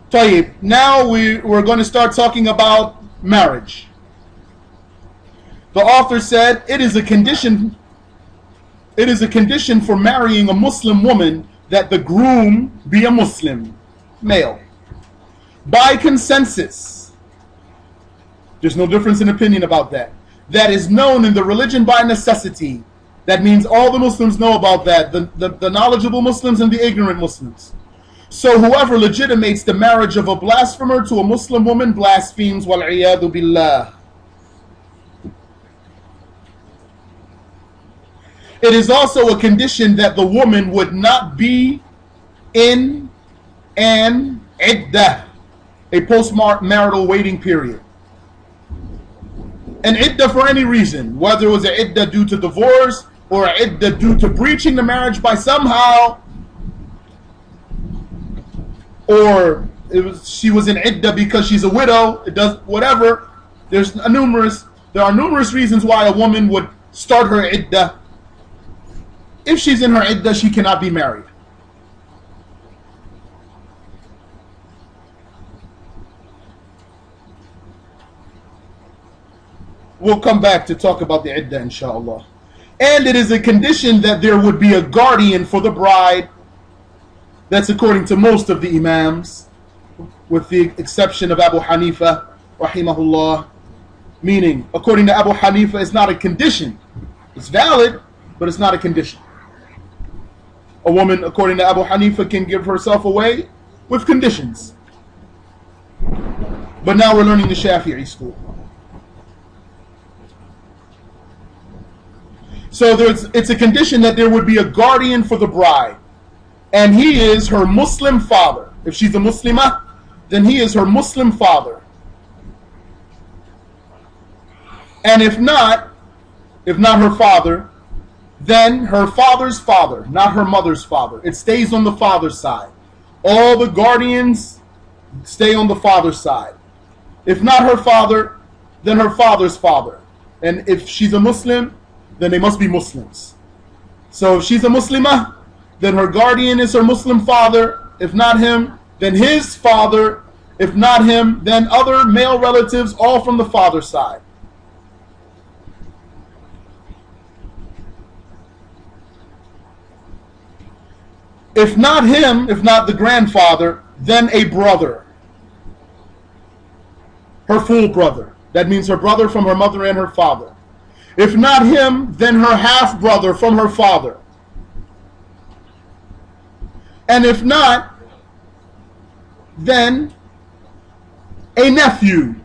طيب, now we're going to start talking about marriage. The author said it is a condition for marrying a Muslim woman that the groom be a Muslim male by consensus. There's no difference in opinion about that. That is known in the religion by necessity. That means all the Muslims know about that, the knowledgeable Muslims and the ignorant Muslims. So whoever legitimates the marriage of a blasphemer to a Muslim woman blasphemes, wal-'iyadu billah. It is also a condition that the woman would not be in an iddah, a post-marital waiting period. An iddah for any reason, whether it was an iddah due to divorce or an iddah due to breaching the marriage by somehow, or she was in iddah because she's a widow, it does whatever. There are numerous reasons why a woman would start her iddah. If she's in her iddah, she cannot be married. We'll come back to talk about the iddah, inshallah. And it is a condition that there would be a guardian for the bride. That's according to most of the Imams, with the exception of Abu Hanifa, rahimahullah. Meaning, according to Abu Hanifa, it's not a condition. It's valid, but it's not a condition. A woman, according to Abu Hanifa, can give herself away with conditions. But now we're learning the Shafi'i school. So it's a condition that there would be a guardian for the bride. And he is her Muslim father. If she's a Muslimah, then he is her Muslim father. And if not her father, then her father's father, not her mother's father. It stays on the father's side. All the guardians stay on the father's side. If not her father, then her father's father. And if she's a Muslim, then they must be Muslims. So if she's a Muslimah, then her guardian is her Muslim father. If not him, then his father. If not him, then other male relatives, all from the father's side. If not him, if not the grandfather, then a brother. Her full brother. That means her brother from her mother and her father. If not him, then her half-brother from her father. And if not, then a nephew,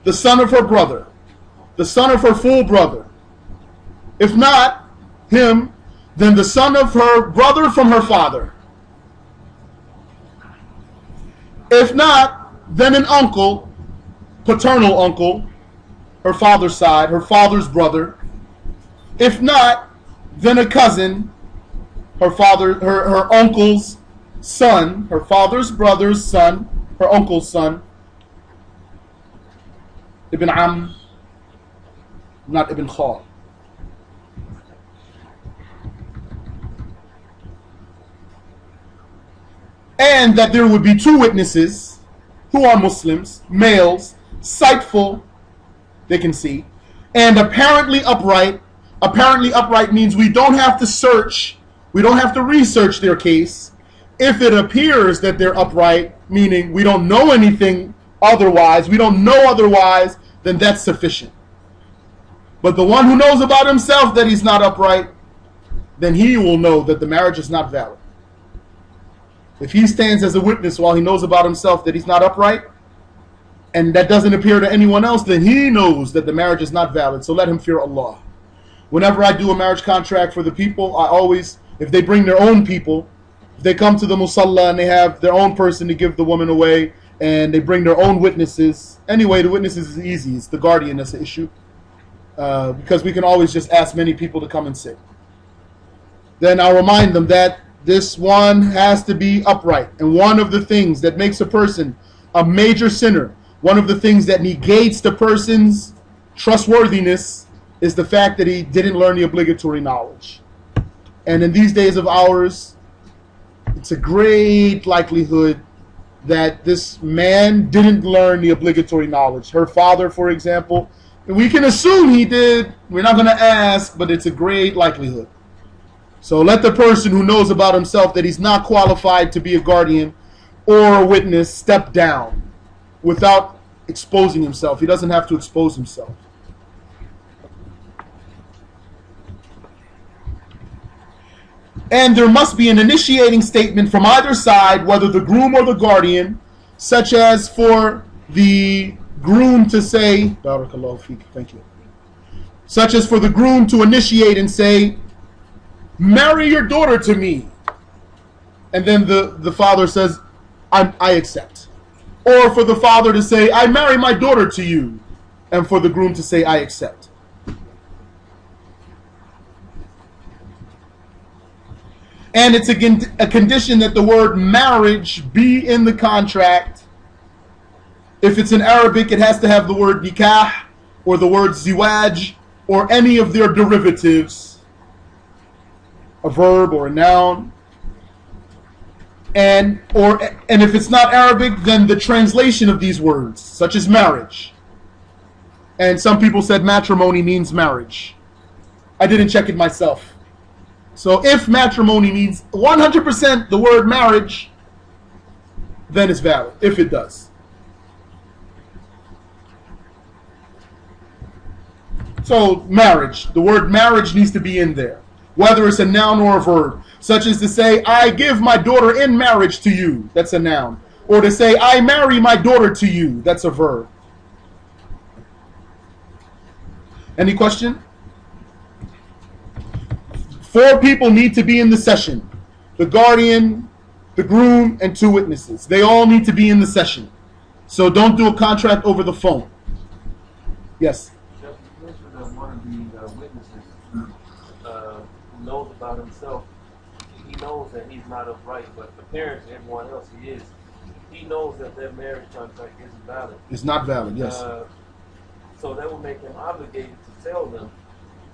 the son of her brother, the son of her full brother. If not him, then the son of her brother from her father. If not, then an uncle, paternal uncle, her father's side, her father's brother. If not, then a cousin, her uncle's son, her father's brother's son, her uncle's son. Ibn Am, not Ibn Khal. And that there would be two witnesses who are Muslims, males, sightful, they can see, and apparently upright. Apparently upright means we don't have to search, we don't have to research their case. If it appears that they're upright, meaning we don't know anything otherwise, we don't know otherwise, then that's sufficient. But the one who knows about himself that he's not upright, then he will know that the marriage is not valid. If he stands as a witness while he knows about himself that he's not upright, and that doesn't appear to anyone else, then he knows that the marriage is not valid. So let him fear Allah. Whenever I do a marriage contract for the people, I always, if they bring their own people, if they come to the musalla and they have their own person to give the woman away, and they bring their own witnesses. Anyway, the witnesses is easy. It's the guardian that's the issue. Because we can always just ask many people to come and sit. Then I'll remind them that this one has to be upright. And one of the things that makes a person a major sinner, one of the things that negates the person's trustworthiness, is the fact that he didn't learn the obligatory knowledge. And in these days of ours, it's a great likelihood that this man didn't learn the obligatory knowledge. Her father, for example, we can assume he did. We're not going to ask, but it's a great likelihood. So let the person who knows about himself that he's not qualified to be a guardian or a witness step down without exposing himself. He doesn't have to expose himself. And there must be an initiating statement from either side, whether the groom or the guardian, such as for the groom to say, Barakallahu feek, thank you. Such as for the groom to initiate and say, marry your daughter to me. And then the father says, I accept. Or for the father to say, I marry my daughter to you. And for the groom to say, I accept. And it's a condition that the word marriage be in the contract. If it's in Arabic, it has to have the word nikah or the word ziwaj or any of their derivatives, a verb or a noun. And if it's not Arabic, then the translation of these words, such as marriage. And some people said matrimony means marriage. I didn't check it myself. So if matrimony means 100% the word marriage, then it's valid, if it does. So marriage, the word marriage needs to be in there, whether it's a noun or a verb, such as to say, I give my daughter in marriage to you, that's a noun. Or to say, I marry my daughter to you, that's a verb. Any question? 4 people need to be in the session. The guardian, the groom, and 2 witnesses. They all need to be in the session. So don't do a contract over the phone. Yes? You mentioned that one of the witnesses knows about himself. He knows that he's not upright, but the parents and everyone else he is. He knows that their marriage contract isn't valid. It's not valid, yes. So that will make him obligated to tell them.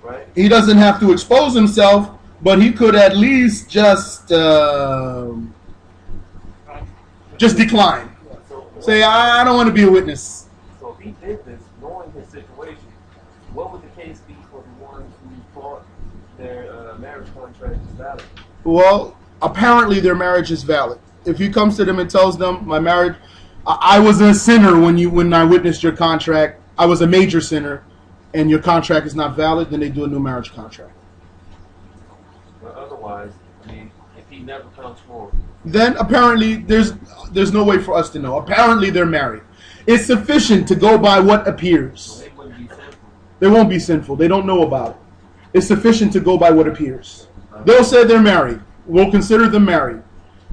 Right. He doesn't have to expose himself, but he could at least just decline. Say, I don't want to be a witness. So if he did this, knowing his situation, what would the case be for the ones who thought their marriage contract is valid? Well, apparently their marriage is valid. If he comes to them and tells them, my marriage, I was a sinner when I witnessed your contract. I was a major sinner. And your contract is not valid, then they do a new marriage contract. But otherwise, I mean, if he never comes forward, then apparently there's no way for us to know. Apparently they're married. It's sufficient to go by what appears. So they wouldn't be sinful. They won't be sinful. They don't know about it. It's sufficient to go by what appears. They'll say they're married. We'll consider them married.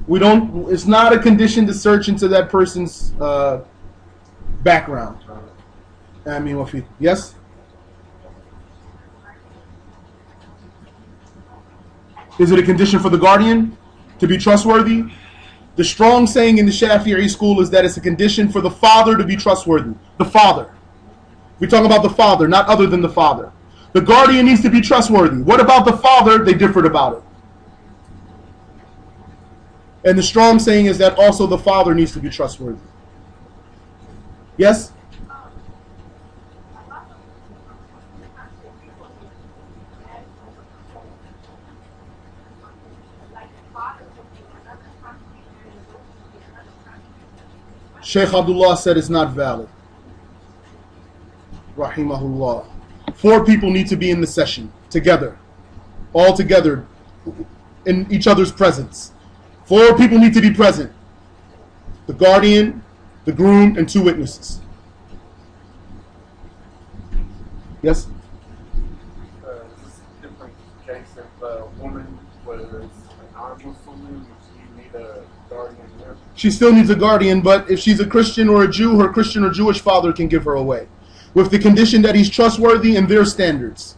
We don't. It's not a condition to search into that person's background. I mean, yes. Is it a condition for the guardian to be trustworthy? The strong saying in the Shafi'i school is that it's a condition for the father to be trustworthy. The father. We're talking about the father, not other than the father. The guardian needs to be trustworthy. What about the father? They differed about it. And the strong saying is that also the father needs to be trustworthy. Yes? Sheikh Abdullah said it's not valid. Rahimahullah. 4 people need to be in the session together. All together in each other's presence. 4 people need to be present. The guardian, the groom, and 2 witnesses. Yes? Is this a different case if a woman was a non-Muslim, she need a guardian there? She still needs a guardian, but if she's a Christian or a Jew, her Christian or Jewish father can give her away. With the condition that he's trustworthy in their standards.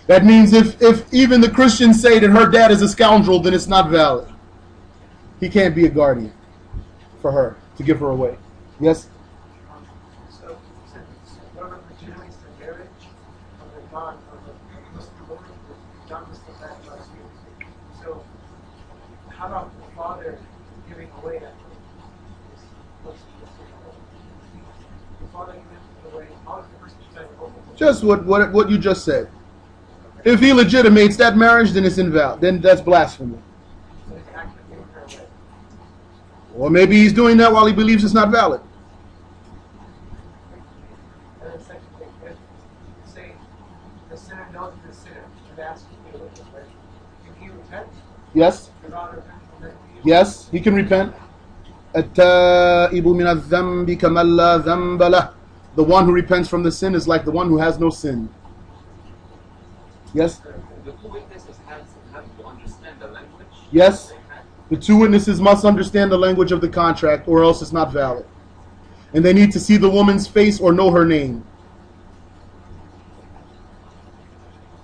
That means if even the Christians say that her dad is a scoundrel, then it's not valid. He can't be a guardian for her to give her away. Yes? So, whoever legitimates the marriage of the Muslim woman with non-Muslim man last year. So, how about the father giving away that? Just what you just said. If he legitimates that marriage, then it's invalid. Then that's blasphemy. So he's actually giving her away. Or maybe he's doing that while he believes it's not valid. And the second thing, if say the sinner knows he's a sinner and asks to be with him, right? Can he repent? Yes. Without repenting, then Yes, he can repent. التائب من الذنب كمن لا ذنب له. The one who repents from the sin is like the one who has no sin. Yes? The two witnesses have to understand the language. Yes. The two witnesses must understand the language of the contract or else it's not valid. And they need to see the woman's face or know her name.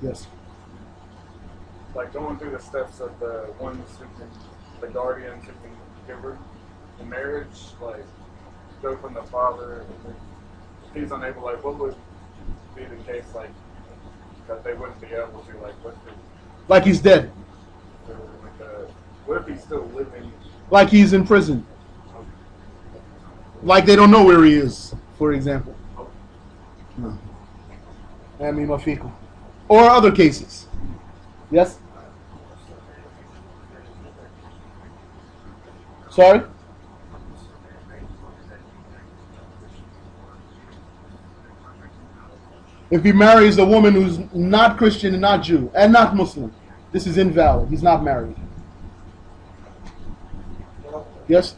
Yes. Like going through the steps of the ones who can, the guardians who can give her in marriage, like go from the father, and if he's unable, like what would be the case, like that they wouldn't be able to, like what if, Like he's dead. what if he's still living? Like he's in prison. Like they don't know where he is, for example. No. Or other cases. Yes? Sorry? If he marries a woman who's not Christian and not Jew and not Muslim, this is invalid. He's not married. Yes?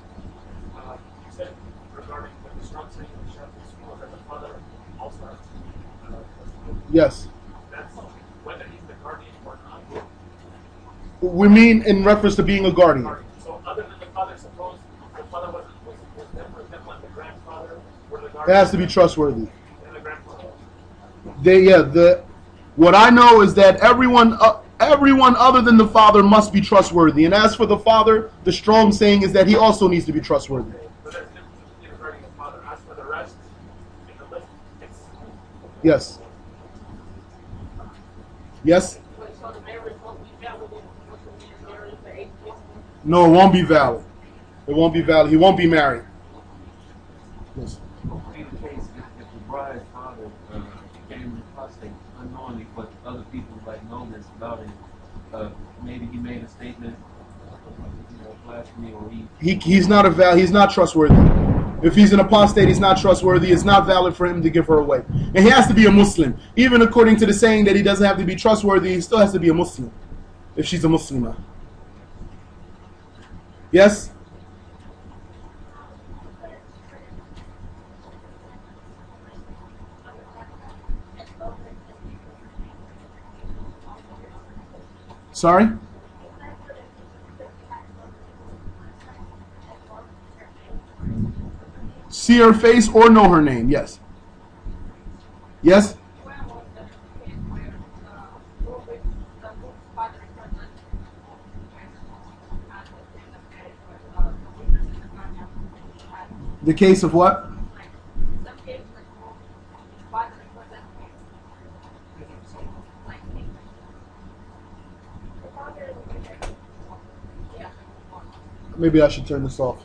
You said regarding the instruction in chapter 4 that the father also has to Yes. that's whether he's the guardian or not. We mean in reference to being a guardian. So other than the father, suppose the father was them, for example, like the grandfather or the It guardian has to be trustworthy. and the grandfather. What I know is that everyone other than the father must be trustworthy. And as for the father, the strong saying is that he also needs to be trustworthy. But there's a difference between regarding the father. As for the rest, in the list, it's Yes. Yes? So the marriage won't be valid once the man marries the atheist. No, it won't be valid. It won't be valid. He won't be married. Yes. What would be the case if the bride's father became apostate unknowingly, but other people like know this about him? Maybe he made a statement, blasphemy, or He's not trustworthy. If he's an apostate, he's not trustworthy. It's not valid for him to give her away. And he has to be a Muslim. Even according to the saying that he doesn't have to be trustworthy, he still has to be a Muslim. If she's a Muslimah. Yes? Sorry? See her face or know her name, yes. Yes? The case of what? Maybe I should turn this off.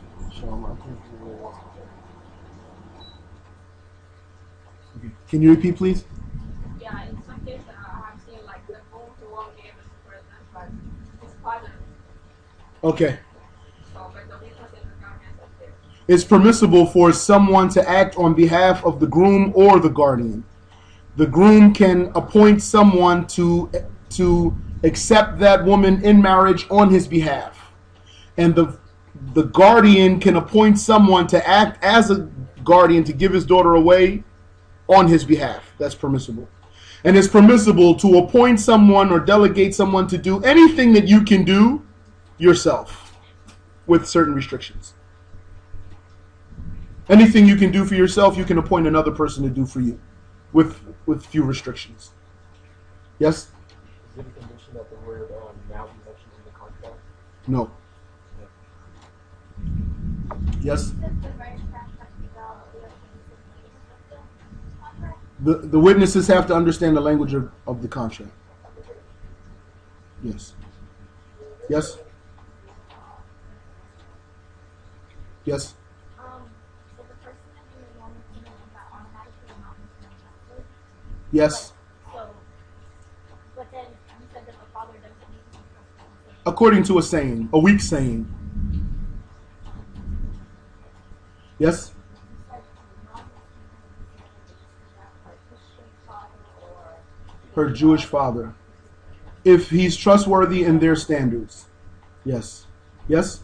Can you repeat, please? Yeah, in some cases I've seen like the home to one name is present, but his father. Okay. So, but the witness in the guardian is there. It's permissible for someone to act on behalf of the groom or the guardian. The groom can appoint someone to accept that woman in marriage on his behalf. And the guardian can appoint someone to act as a guardian to give his daughter away on his behalf. That's permissible. And it's permissible to appoint someone or delegate someone to do anything that you can do yourself with certain restrictions. Anything you can do for yourself, you can appoint another person to do for you with few restrictions. Yes? Is it a condition that the word now be mentioned in the contract? No. Yes? The witnesses have to understand the language of the contract. Yes. Yes? Yes? So the person that you want to know that automatically not Muslim, Yes. But then you said that the father doesn't need to be trusted. According to a saying, a weak saying. Yes? Her Jewish father. If he's trustworthy in their standards. Yes. Yes?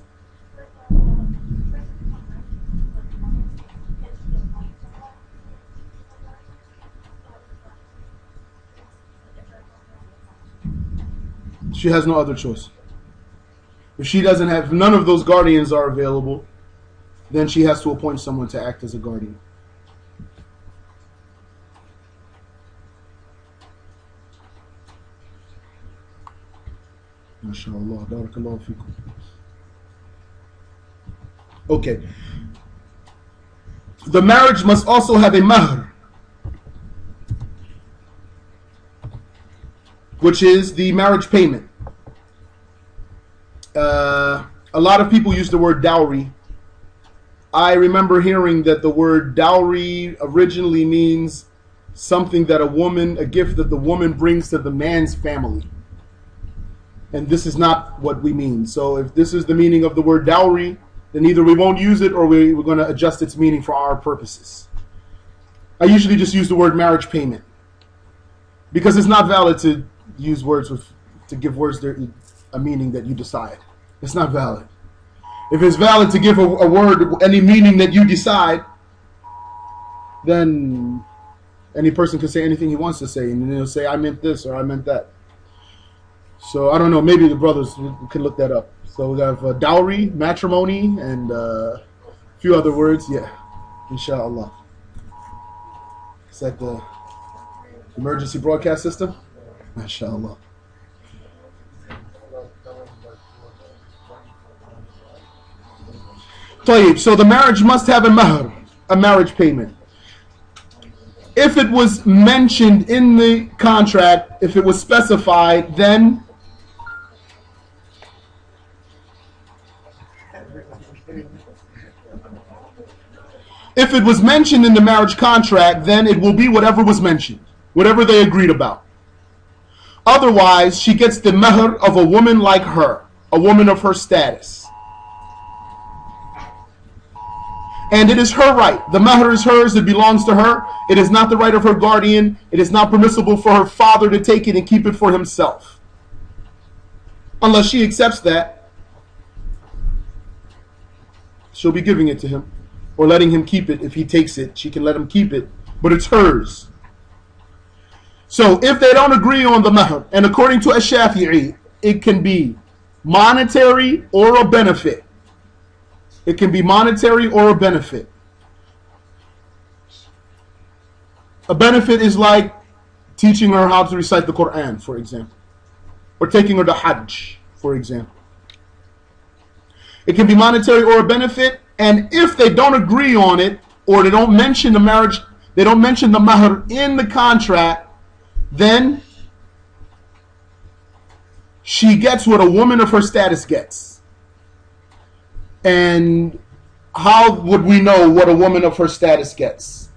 She has no other choice. If she doesn't have, if none of those guardians are available, then she has to appoint someone to act as a guardian. MashaAllah, barakallahu fikum. Okay. The marriage must also have a mahr, which is the marriage payment. A lot of people use the word dowry. I remember hearing that the word dowry originally means something that a gift that the woman brings to the man's family. And this is not what we mean. So if this is the meaning of the word dowry, then either we won't use it or we're going to adjust its meaning for our purposes. I usually just use the word marriage payment because it's not valid to use words to give words a meaning that you decide. It's not valid. If it's valid to give a word any meaning that you decide, then any person can say anything he wants to say, and then he'll say, I meant this or I meant that. So I don't know, maybe the brothers can look that up. So we have dowry, matrimony, and a few other words. Yeah, inshallah. Is that the emergency broadcast system? Inshallah. So the marriage must have a mahr, a marriage payment. If it was mentioned in the contract, if it was specified, then if it was mentioned in the marriage contract, then it will be whatever was mentioned, whatever they agreed about. Otherwise, she gets the mahr of a woman like her, a woman of her status. And it is her right. The mahr is hers. It belongs to her. It is not the right of her guardian. It is not permissible for her father to take it and keep it for himself. Unless she accepts that, she'll be giving it to him or letting him keep it. If he takes it, she can let him keep it. But it's hers. So if they don't agree on the mahr, and according to Ash-Shafi'i, it can be monetary or a benefit. It can be monetary or a benefit. A benefit is like teaching her how to recite the Quran, for example, or taking her to Hajj, for example. It can be monetary or a benefit, and if they don't agree on it, or they don't mention the marriage, they don't mention the mahr in the contract, then she gets what a woman of her status gets. And how would we know what a woman of her status gets?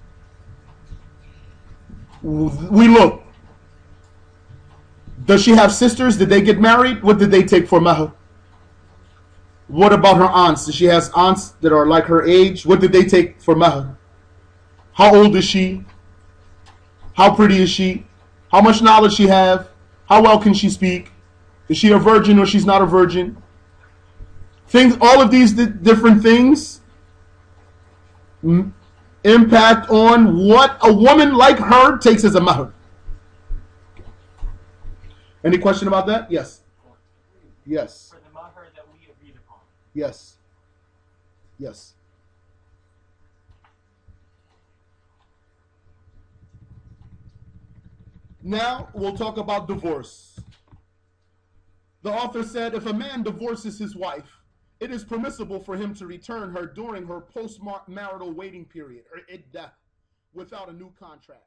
We look. Does she have sisters? Did they get married? What did they take for mahr? What about her aunts? Does she have aunts that are like her age? What did they take for mahr? How old is she? How pretty is she? How much knowledge she have? How well can she speak? Is she a virgin or she's not a virgin? Things, all of these different things impact on what a woman like her takes as a mahr. Any question about that? Yes. Yes. For the mahr that we agreed upon. Yes. Yes. Now we'll talk about divorce. The author said, if a man divorces his wife, it is permissible for him to return her during her post-marital waiting period, or iddah, without a new contract.